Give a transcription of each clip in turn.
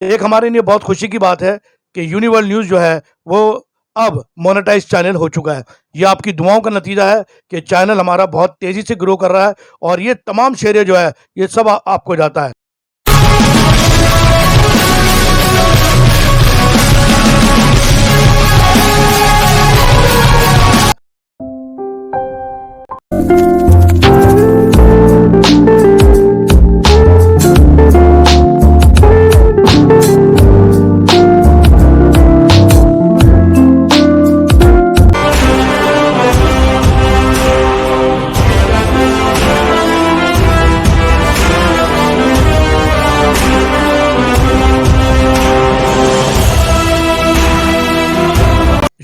एक हमारे लिए बहुत खुशी की बात है कि यूनिवर्ल न्यूज़ जो है वो अब मोनेटाइज़ चैनल हो चुका है। ये आपकी दुआओं का नतीजा है कि चैनल हमारा बहुत तेज़ी से ग्रो कर रहा है और ये तमाम शेयर जो है ये सब आपको जाता है।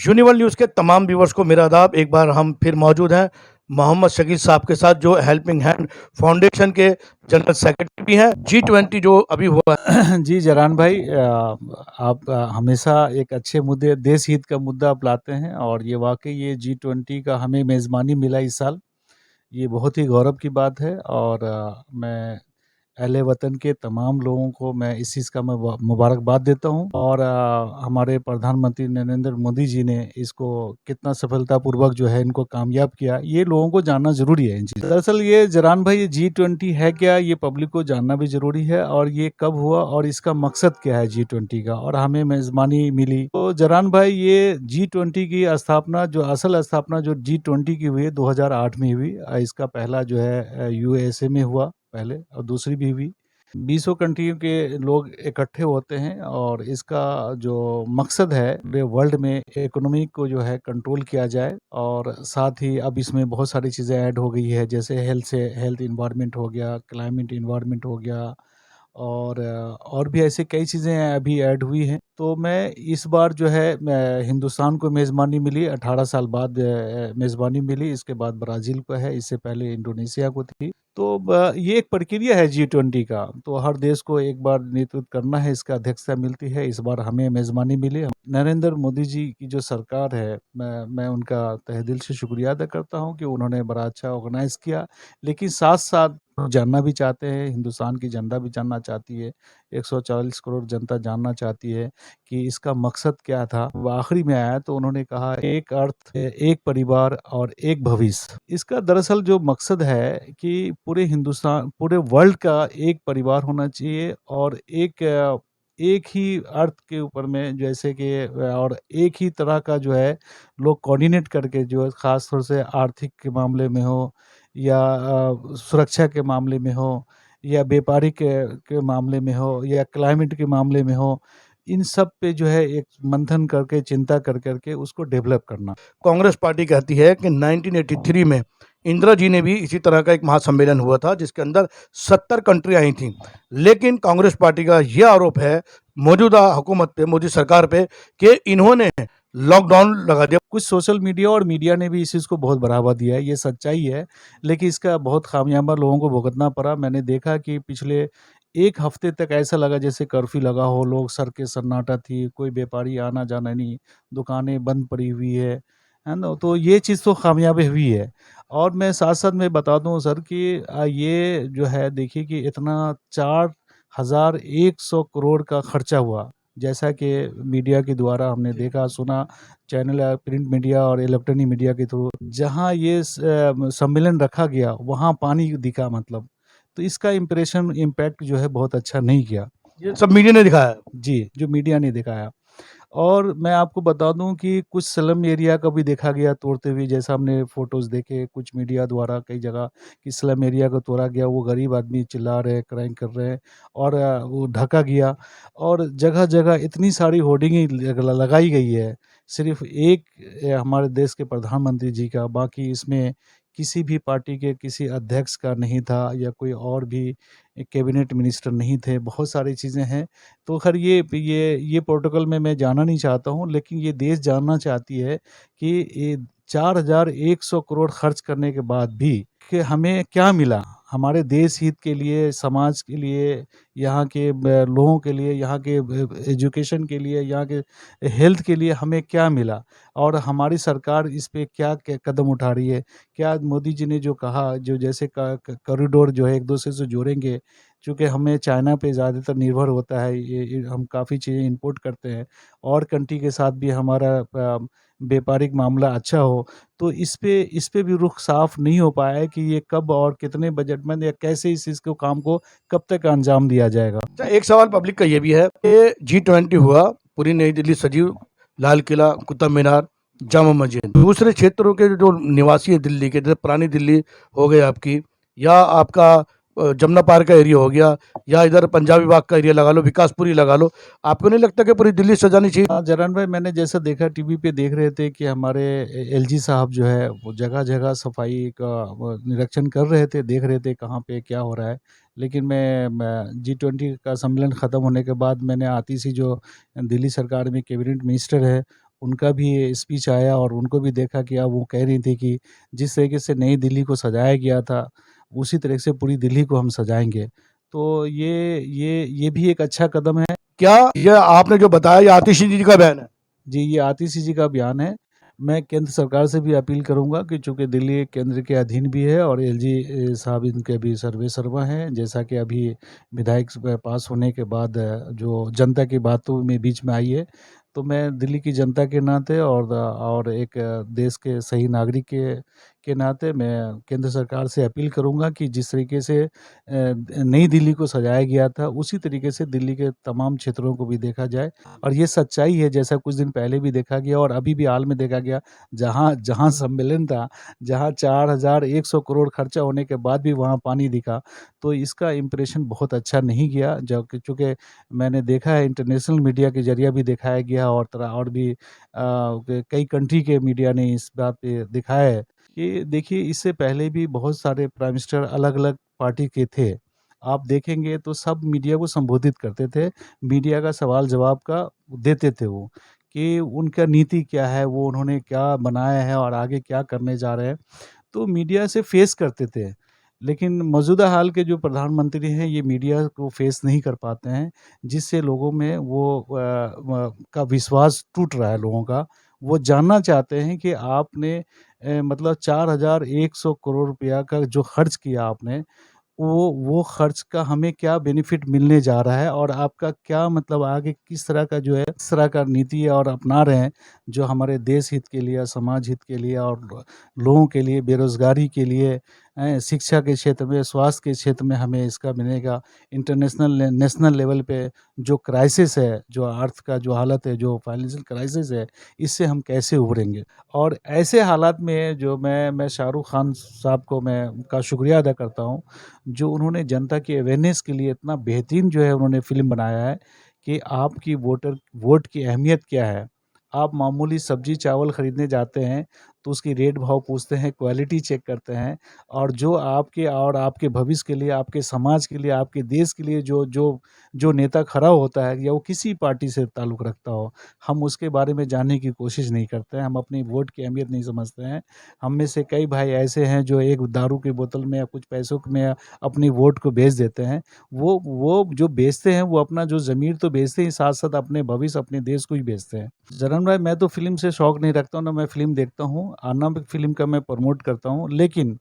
यूनिवर्ल न्यूज़ के तमाम व्यूवर्स को मेरा आदाब। एक बार हम फिर मौजूद हैं मोहम्मद शकील साहब के साथ, जो हेल्पिंग हैंड फाउंडेशन के जनरल सेक्रेटरी भी हैं। G20 जो अभी हुआ जी जरान भाई, आप हमेशा एक अच्छे मुद्दे, देश हित का मुद्दा आप लाते हैं और ये वाकई ये G20 का हमें मेज़बानी मिला इस साल। ये बहुत ही गौरव की बात है और मैं अहले वतन के तमाम लोगों को मैं इस चीज़ का मैं मुबारकबाद देता हूँ और हमारे प्रधानमंत्री नरेंद्र मोदी जी ने इसको कितना सफलतापूर्वक जो है इनको कामयाब किया, ये लोगों को जानना ज़रूरी है इन चीज़। दरअसल ये जरान भाई, ये G20 है क्या, ये पब्लिक को जानना भी ज़रूरी है और ये कब हुआ और इसका मकसद क्या है G20 का, और हमें मेज़बानी मिली। तो जरान भाई, ये G20 की स्थापना, जो असल स्थापना जो G20 की हुई 2008 में हुई। इसका पहला जो है USA में हुआ पहले, और दूसरी भी हुई। 20 कंट्रियों के लोग इकट्ठे होते हैं और इसका जो मकसद है वे वर्ल्ड में इकोनॉमी को जो है कंट्रोल किया जाए, और साथ ही अब इसमें बहुत सारी चीज़ें ऐड हो गई है, जैसे हेल्थ इन्वायरमेंट हो गया, क्लाइमेट इन्वायरमेंट हो गया, और भी ऐसे कई चीज़ें अभी ऐड हुई हैं। तो मैं इस बार जो है हिंदुस्तान को मेज़बानी मिली, 18 साल बाद मेज़बानी मिली। इसके बाद ब्राज़ील को है, इससे पहले इंडोनेशिया को थी। तो ये एक प्रक्रिया है G20 का, तो हर देश को एक बार नेतृत्व करना है, इसका अध्यक्षता मिलती है। इस बार हमें मेज़बानी मिली। नरेंद्र मोदी जी की जो सरकार है, मैं उनका तहे दिल से शुक्रिया अदा करता हूँ कि उन्होंने बड़ा अच्छा ऑर्गेनाइज़ किया। लेकिन साथ-साथ जानना भी चाहते हैं, हिंदुस्तान की जनता भी जानना चाहती है, 140 करोड़ जनता जानना चाहती है कि इसका मकसद क्या था। वो आखिरी में आया तो उन्होंने कहा, एक अर्थ, एक परिवार और एक भविष्य। इसका दरअसल जो मकसद है कि पूरे हिंदुस्तान, पूरे वर्ल्ड का एक परिवार होना चाहिए और एक ही अर्थ के ऊपर में, जैसे कि और एक ही तरह का जो है लोग कोऑर्डिनेट करके, जो है ख़ास तौर से आर्थिक के मामले में हो या सुरक्षा के मामले में हो या व्यापारिक के मामले में हो या क्लाइमेट के मामले में हो, इन सब पे जो है एक मंथन करके, चिंता कर करके उसको डेवलप करना। कांग्रेस पार्टी कहती है कि 1983 में इंदिरा जी ने भी इसी तरह का एक महासम्मेलन हुआ था जिसके अंदर 70 कंट्री आई थी। लेकिन कांग्रेस पार्टी का यह आरोप है मौजूदा हुकूमत पे, मोदी सरकार पे, कि इन्होंने लॉकडाउन लगा दिया। कुछ सोशल मीडिया और मीडिया ने भी इस चीज़ को बहुत बढ़ावा दिया है, ये सच्चाई है, लेकिन इसका बहुत खामियाजा लोगों को भुगतना पड़ा। मैंने देखा कि पिछले 1 हफ्ते तक ऐसा लगा जैसे कर्फ्यू लगा हो, लोग सड़कें सन्नाटा थी, कोई व्यापारी आना-जाना नहीं, दुकानें बंद पड़ी हुई है ना? तो ये चीज़ तो कामयाबी हुई है। और मैं साथ-साथ में बता दूँ सर कि ये जो है, देखिए कि इतना 4100 करोड़ का खर्चा हुआ, जैसा कि मीडिया के द्वारा हमने देखा, सुना, चैनल या प्रिंट मीडिया और इलेक्ट्रॉनिक मीडिया के थ्रू, जहाँ ये सम्मेलन रखा गया वहाँ पानी दिखा, मतलब, तो इसका इम्पैक्ट जो है बहुत अच्छा नहीं किया। ये सब मीडिया ने दिखाया। जी, जो मीडिया ने दिखाया। और मैं आपको बता दूँ कि कुछ स्लम एरिया का भी देखा गया तोड़ते हुए, जैसा हमने फ़ोटोज़ देखे कुछ मीडिया द्वारा कई जगह कि स्लम एरिया को तोड़ा गया, वो गरीब आदमी चिल्ला रहे हैं, क्राइम कर रहे हैं, और वो ढका गया, और जगह-जगह इतनी सारी होर्डिंगें लगाई गई है, सिर्फ़ एक हमारे देश के प्रधानमंत्री जी का, बाकी इसमें किसी भी पार्टी के किसी अध्यक्ष का नहीं था या कोई और भी कैबिनेट मिनिस्टर नहीं थे, बहुत सारी चीज़ें हैं। तो खैर ये प्रोटोकॉल में मैं जाना नहीं चाहता हूँ, लेकिन ये देश जानना चाहती है कि ये 4100 करोड़ खर्च करने के बाद भी कि हमें क्या मिला? हमारे देश हित के लिए, समाज के लिए, यहाँ के लोगों के लिए, यहाँ के एजुकेशन के लिए, यहाँ के हेल्थ के लिए हमें क्या मिला? और हमारी सरकार इस पे क्या कदम उठा रही है? क्या मोदी जी ने जो कहा, जो जैसे कॉरिडोर जो है एक दूसरे से जोड़ेंगे, चूँकि हमें चाइना पे ज़्यादातर निर्भर होता है, ये हम काफ़ी चीज़ें इंपोर्ट करते हैं और कंट्री के साथ भी हमारा व्यापारिक मामला अच्छा हो, तो इस पे भी रुख साफ नहीं हो पाया है कि ये कब और कितने बजट में या कैसे इस चीज़ को काम को कब तक अंजाम दिया जाएगा। अच्छा, एक सवाल पब्लिक का ये भी है कि G20 हुआ, पूरी नई दिल्ली सजी, लाल किला, कुतुब मीनार, जामा मस्जिद। दूसरे क्षेत्रों के जो निवासी हैं दिल्ली के, जैसे पुरानी दिल्ली हो गई आपकी, या आपका जमुना पार्क का एरिया हो गया, या इधर पंजाबी बाग का एरिया लगा लो, विकासपुरी लगा लो, आपको नहीं लगता कि पूरी दिल्ली सजानी चाहिए? हाँ, जरन भाई, मैंने जैसा देखा टीवी पे देख रहे थे कि हमारे एलजी साहब जो है वो जगह-जगह सफाई का वो निरीक्षण कर रहे थे, देख रहे थे कहाँ पे क्या हो रहा है। लेकिन मैं G20 का सम्मेलन ख़त्म होने के बाद मैंने आती सी जो दिल्ली सरकार में कैबिनेट मिनिस्टर है, उनका भी स्पीच आया और उनको भी देखा कि अब वो कह रही थी कि जिस तरीके से नई दिल्ली को सजाया गया था, उसी तरह से पूरी दिल्ली को हम सजाएँगे। तो ये भी एक अच्छा कदम है। क्या यह आपने जो बताया, ये आतिशी जी का बयान है? जी, ये आतिशी जी का बयान है। मैं केंद्र सरकार से भी अपील करूँगा कि चूँकि दिल्ली केंद्र के अधीन भी है और एलजी साहब इनके भी सर्वेसर्वा हैं, जैसा कि अभी विधायक पास होने के बाद जो जनता की बातों में बीच में आई है, तो मैं दिल्ली की जनता के नाते और एक देश के सही नागरिक के नाते मैं केंद्र सरकार से अपील करूँगा कि जिस तरीके से नई दिल्ली को सजाया गया था, उसी तरीके से दिल्ली के तमाम क्षेत्रों को भी देखा जाए। और ये सच्चाई है, जैसा कुछ दिन पहले भी देखा गया और अभी भी हाल में देखा गया, जहाँ जहाँ सम्मेलन था, जहाँ 4100 करोड़ खर्चा होने के बाद भी वहाँ पानी दिखा, तो इसका इम्प्रेशन बहुत अच्छा नहीं गया। जो कि चूँकि मैंने देखा है, इंटरनेशनल मीडिया के ज़रिए भी दिखाया गया और भी कई कंट्री के मीडिया ने इस बात पे दिखाया है कि देखिए, इससे पहले भी बहुत सारे प्राइम मिनिस्टर अलग-अलग पार्टी के थे। आप देखेंगे तो सब मीडिया को संबोधित करते थे। मीडिया का सवाल-जवाब का देते थे वो, कि उनका नीति क्या है, वो उन्होंने क्या बनाया है और आगे क्या करने जा रहे हैं। तो मीडिया से फेस करते थे। लेकिन मौजूदा हाल के जो प्रधानमंत्री हैं, ये मीडिया को फेस नहीं कर पाते हैं, जिससे लोगों में वो का विश्वास टूट रहा है लोगों का। वो जानना चाहते हैं कि आपने मतलब 4100 करोड़ रुपया का जो खर्च किया आपने, वो खर्च का हमें क्या बेनिफिट मिलने जा रहा है और आपका क्या मतलब आगे किस तरह का जो है, किस तरह का नीति और अपना रहे हैं, जो हमारे देश हित के लिए, समाज हित के लिए और लोगों के लिए, बेरोज़गारी के लिए, शिक्षा के क्षेत्र में, स्वास्थ्य के क्षेत्र में हमें इसका मिलेगा। नेशनल लेवल पे जो क्राइसिस है, जो अर्थ का जो हालत है, जो फाइनेंशियल क्राइसिस है, इससे हम कैसे उभरेंगे? और ऐसे हालात में जो मैं शाहरुख खान साहब को मैं उनका शुक्रिया अदा करता हूँ, जो उन्होंने जनता की अवेयरनेस के लिए इतना बेहतरीन जो है उन्होंने फ़िल्म बनाया है कि आपकी वोट की अहमियत क्या है। आप मामूली सब्ज़ी-चावल खरीदने जाते हैं, तो उसकी रेट भाव पूछते हैं, क्वालिटी चेक करते हैं और जो आपके भविष्य के लिए, आपके समाज के लिए, आपके देश के लिए जो नेता खड़ा होता है या वो किसी पार्टी से ताल्लुक़ रखता हो, हम उसके बारे में जानने की कोशिश नहीं करते हैं। हम अपनी वोट की अहमियत नहीं समझते हैं। हम में से कई भाई ऐसे हैं जो एक दारू की बोतल में या कुछ पैसों में अपनी वोट को बेच देते हैं। वो जो बेचते हैं, वो अपना जो ज़मीर तो बेचते ही साथ-साथ अपने भविष्य, अपने देश को ही बेचते हैं। जरन भाई, मैं तो फ़िल्म से शौक नहीं रखता हूँ, ना मैं फ़िल्म देखता हूँ, ना मैं फ़िल्म का मैं प्रमोट करता हूँ। लेकिन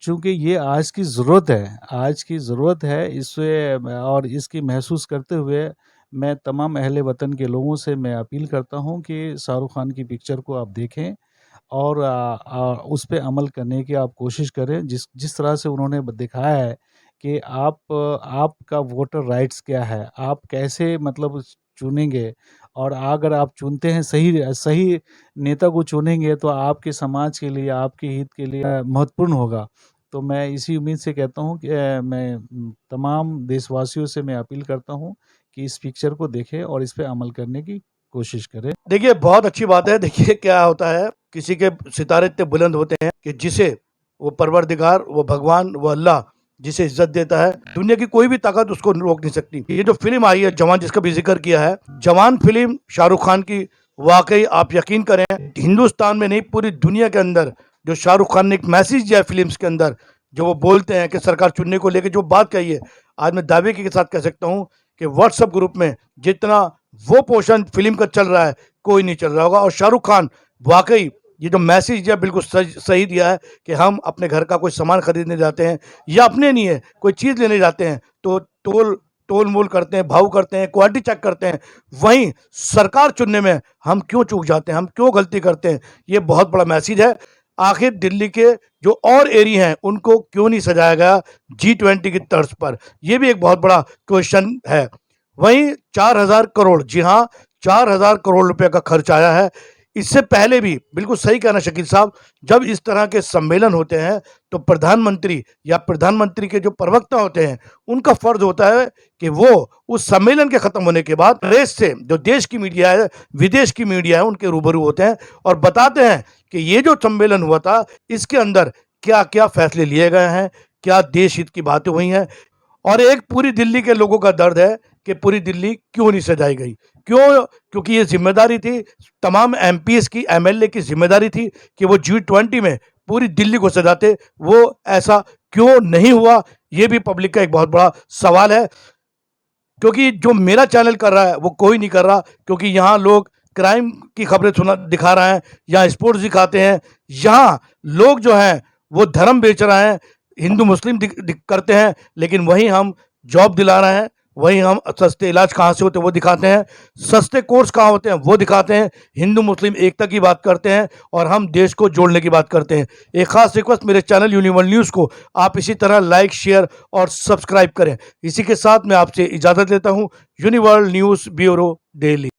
चूँकि ये आज की ज़रूरत है, इससे और इसकी महसूस करते हुए मैं तमाम अहले वतन के लोगों से मैं अपील करता हूँ कि शाहरुख खान की पिक्चर को आप देखें और उस पे अमल करने की आप कोशिश करें। जिस जिस तरह से उन्होंने दिखाया है कि आपका वोटर राइट्स क्या है, आप कैसे मतलब चुनेंगे और अगर आप चुनते हैं सही नेता को चुनेंगे तो आपके समाज के लिए, आपके हित के लिए महत्वपूर्ण होगा। तो मैं इसी उम्मीद से कहता हूँ कि तमाम देशवासियों से मैं अपील करता हूँ कि इस पिक्चर को देखें और इस पे अमल करने की कोशिश करें। देखिए, बहुत अच्छी बात है। देखिए क्या होता है, किसी के सितारे इतने बुलंद होते हैं कि जिसे वो परवरदिगार, वो भगवान, वो अल्लाह जिसे इज्जत देता है, दुनिया की कोई भी ताकत उसको रोक नहीं सकती। ये जो फिल्म आई है जवान, जिसका भी जिक्र किया है, जवान फिल्म शाहरुख खान की, वाकई आप यकीन करें, हिंदुस्तान में नहीं पूरी दुनिया के अंदर जो शाहरुख खान ने एक मैसेज दिया है फिल्म्स के अंदर, जो वो बोलते हैं कि सरकार चुनने को लेकर जो बात कही है, आज मैं दावे के साथ कह सकता हूँ कि व्हाट्सएप ग्रुप में जितना वो पोर्शन फिल्म का चल रहा है, कोई नहीं चल रहा होगा। और शाहरुख खान वाकई ये जो मैसेज दिया बिल्कुल सही दिया है कि हम अपने घर का कोई सामान खरीदने जाते हैं या अपने नहीं है कोई चीज़ लेने जाते हैं, तो तोल मोल करते हैं, भाव करते हैं, क्वालिटी चेक करते हैं, वहीं सरकार चुनने में हम क्यों चूक जाते हैं, हम क्यों गलती करते हैं? ये बहुत बड़ा मैसेज है। आखिर दिल्ली के जो और एरिया हैं उनको क्यों नहीं सजाया गया G20 की तर्ज पर? ये भी एक बहुत बड़ा क्वेश्चन है। वहीं 4,000 करोड़, जी हाँ, 4,000 करोड़ रुपए का खर्च आया है। इससे पहले भी बिल्कुल सही कहना शकील साहब, जब इस तरह के सम्मेलन होते हैं तो प्रधानमंत्री या प्रधानमंत्री के जो प्रवक्ता होते हैं उनका फर्ज होता है कि वो उस सम्मेलन के खत्म होने के बाद प्रेस से, जो देश की मीडिया है, विदेश की मीडिया है, उनके रूबरू होते हैं और बताते हैं कि ये जो सम्मेलन हुआ था इसके अंदर क्या क्या फैसले लिए गए हैं, क्या देश हित की बातें हुई हैं। और एक पूरी दिल्ली के लोगों का दर्द है कि पूरी दिल्ली क्यों नहीं सजाई गई। क्यों? क्योंकि ये जिम्मेदारी थी तमाम एमपीएस की, एमएलए की जिम्मेदारी थी कि वो G20 में पूरी दिल्ली को सजाते। वो ऐसा क्यों नहीं हुआ, ये भी पब्लिक का एक बहुत बड़ा सवाल है। क्योंकि जो मेरा चैनल कर रहा है वो कोई नहीं कर रहा, क्योंकि यहाँ लोग क्राइम की खबरें दिखा रहे हैं, यहाँ स्पोर्ट्स दिखाते हैं, यहाँ लोग जो हैं वो धर्म बेच रहे हैं, हिंदू मुस्लिम करते हैं, लेकिन वहीं हम जॉब दिला रहे हैं, वहीं हम सस्ते इलाज कहाँ से होते हैं वो दिखाते हैं, सस्ते कोर्स कहाँ होते हैं वो दिखाते हैं, हिंदू मुस्लिम एकता की बात करते हैं और हम देश को जोड़ने की बात करते हैं। एक खास रिक्वेस्ट, मेरे चैनल यूनिवर्सल न्यूज़ को आप इसी तरह लाइक, शेयर और सब्सक्राइब करें। इसी के साथ मैं आपसे इजाज़त लेता हूँ। Universal news bureau, Delhi.